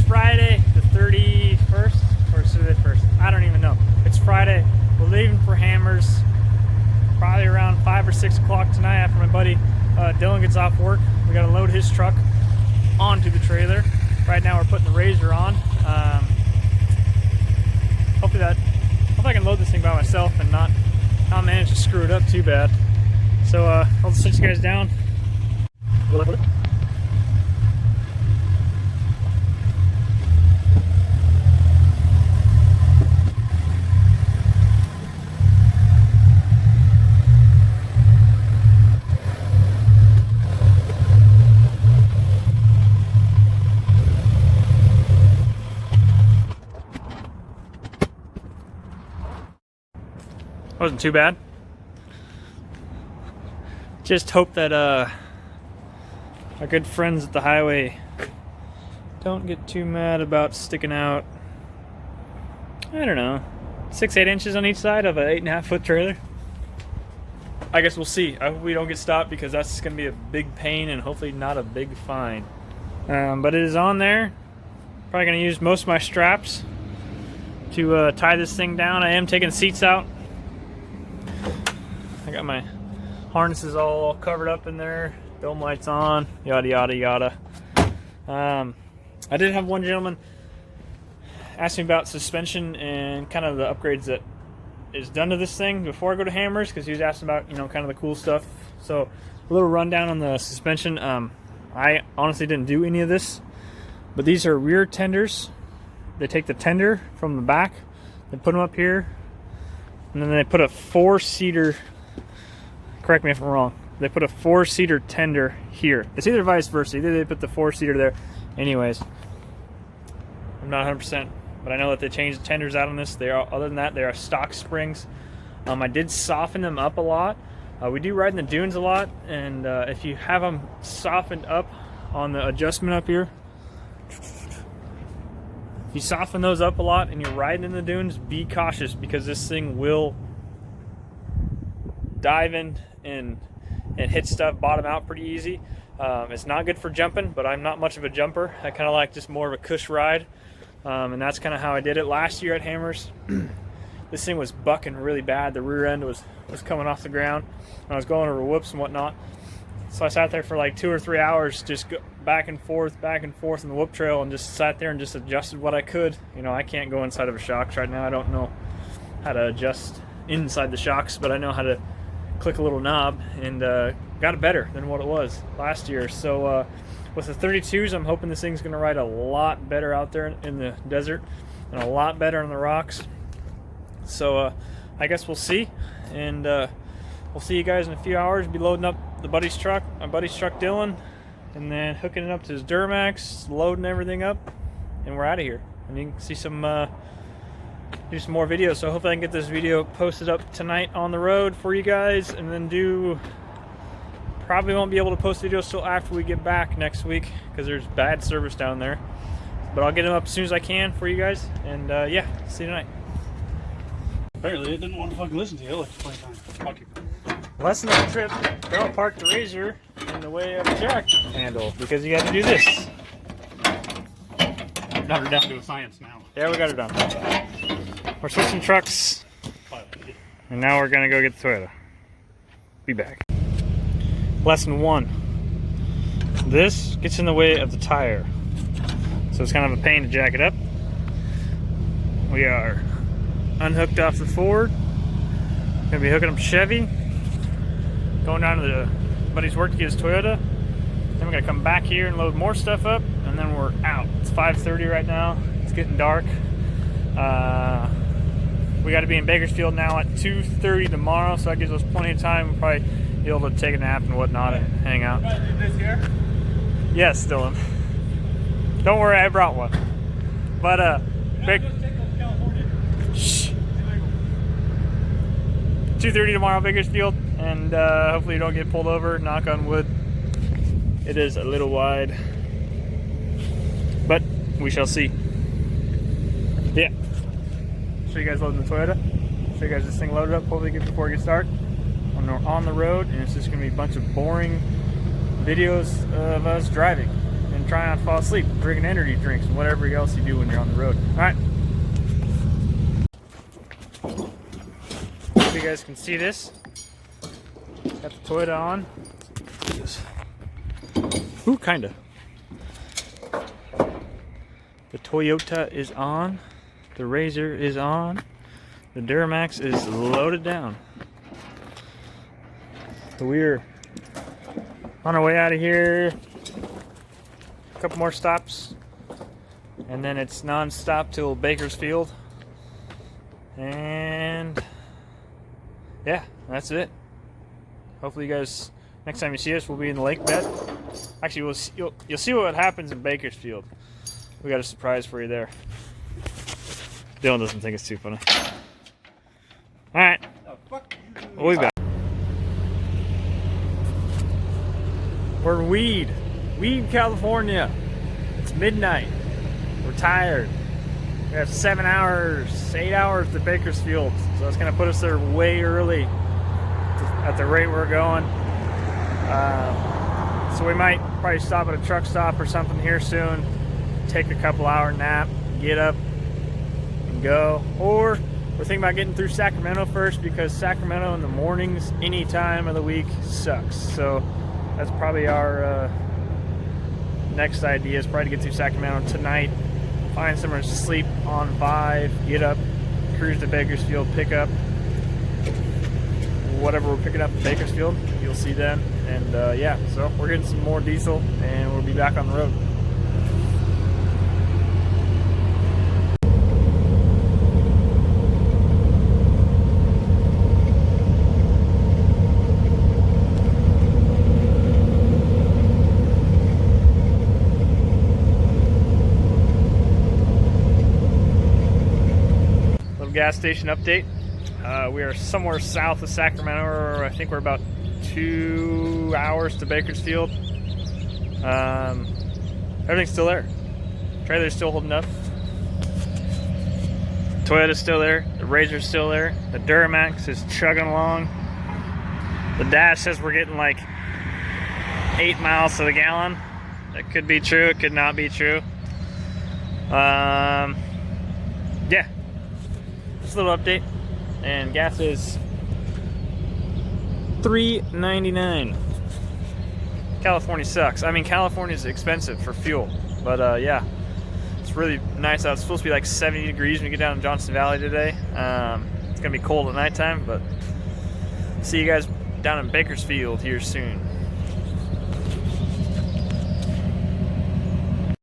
Friday the 31st, or is it the 1st? I don't even know. It's Friday. We're leaving for Hammers probably around 5 or 6 o'clock tonight after my buddy Dylan gets off work. We got to load his truck onto the trailer. Right now we're putting the Razor on. Hopefully I can load this thing by myself and not manage to screw it up too bad. So I'll just sit you guys down. Wasn't too bad. Just hope that our good friends at the highway don't get too mad about sticking out, I don't know, 6-8 inches on each side of an 8.5 foot trailer. I guess we'll see. I hope we don't get stopped because that's going to be a big pain and hopefully not a big fine. But it is on there. Probably going to use most of my straps to tie this thing down. I am taking the seats out. I got my harnesses all covered up in there, dome lights on, yada yada yada. I did have one gentleman ask me about suspension and kind of the upgrades that is done to this thing before I go to Hammers, because he was asking about, you know, kind of the cool stuff. So a little rundown on the suspension. I honestly didn't do any of this, but these are rear tenders. They take the tender from the back, they put them up here, and then they put a 4-seater. Correct me if I'm wrong. They put a 4-seater tender here. It's either vice versa. Either they put the 4-seater there. Anyways, I'm not 100%, but I know that they changed the tenders out on this. They are, other than that, they are stock springs. I did soften them up a lot. We do ride in the dunes a lot, and if you have them softened up on the adjustment up here, if you soften those up a lot and you're riding in the dunes, be cautious because this thing will dive in and hit stuff, bottom out pretty easy. It's not good for jumping, but I'm not much of a jumper. I kind of like just more of a cush ride, and that's kind of how I did it last year at Hammers. This thing was bucking really bad. The rear end was coming off the ground, and I was going over whoops and whatnot. So I sat there for like 2 or 3 hours, just go back and forth on the whoop trail, and just sat there and just adjusted what I could. You know, I can't go inside of a shocks right now. I don't know how to adjust inside the shocks, but I know how to click a little knob, and got it better than what it was last year. So with the 32s, I'm hoping this thing's going to ride a lot better out there in the desert and a lot better on the rocks. So I guess we'll see, and we'll see you guys in a few hours. Be loading up my buddy's truck Dylan, and then hooking it up to his Duramax, loading everything up, and we're out of here. And you can see do some more videos. So hopefully I can get this video posted up tonight on the road for you guys, and then probably won't be able to post videos till after we get back next week because there's bad service down there, but I'll get them up as soon as I can for you guys, and yeah, see you tonight. Apparently it didn't want to fucking listen to you like 20 times. Fuck you. Lesson of the trip: don't park the Razor in the way of the jack handle, because you got to do this. Got her down to a science now. Yeah, we got her done. We're switching trucks, and now we're gonna go get the Toyota. Be back. Lesson 1. This gets in the way of the tire, so it's kind of a pain to jack it up. We are unhooked off the Ford. Gonna be hooking up Chevy. Going down to the buddy's work to get his Toyota. Then we're gonna come back here and load more stuff up, and then we're out. It's 5:30 right now. It's getting dark. We got to be in Bakersfield now at 2:30 tomorrow, so that gives us plenty of time. We'll probably be able to take a nap and whatnot and hang out. Can I leave this here? Yes, Dylan. Don't worry, I brought one. But shh. 2:30 tomorrow, Bakersfield, and hopefully you don't get pulled over. Knock on wood. It is a little wide, but we shall see. Yeah. Show you guys loading the Toyota. Show you guys this thing loaded up. Hopefully get before it gets dark. When we're on the road, and it's just gonna be a bunch of boring videos of us driving and and try not to fall asleep, drinking energy drinks and whatever else you do when you're on the road. All right. Hope you guys can see this. Got the Toyota on. Ooh, kinda. The Toyota is on. The RZR is on. The Duramax is loaded down. So we're on our way out of here. A couple more stops. And then it's non-stop till Bakersfield. And yeah, that's it. Hopefully you guys, next time you see us, we'll be in the lake bed. Actually, you'll see what happens in Bakersfield. We got a surprise for you there. Dylan doesn't think it's too funny. All right, we'll be back. We're in Weed, California. It's midnight. We're tired. We have 7 hours, 8 hours to Bakersfield, so it's gonna put us there way early at the rate we're going. So we might probably stop at a truck stop or something here soon, take a couple hour nap, get up and go. Or we're thinking about getting through Sacramento first, because Sacramento in the mornings, any time of the week, sucks. So that's probably our next idea, is probably to get through Sacramento tonight, find somewhere to sleep on 5, get up, cruise to Bakersfield, pick up whatever we're picking up in Bakersfield. You'll see then. And yeah, so we're getting some more diesel and we'll be back on the road. Little gas station update. We are somewhere south of Sacramento, or I think we're about 2 hours to Bakersfield. Everything's still there. Trailer's still holding up. Toyota's still there. The RZR's still there. The Duramax is chugging along. The dash says we're getting like 8 miles to the gallon. That could be true. It could not be true. Yeah. Just a little update. And gas is $3.99. California sucks. I mean, California's expensive for fuel, but yeah, it's really nice out. It's supposed to be like 70 degrees when you get down in Johnson Valley today. It's gonna be cold at nighttime, but see you guys down in Bakersfield here soon.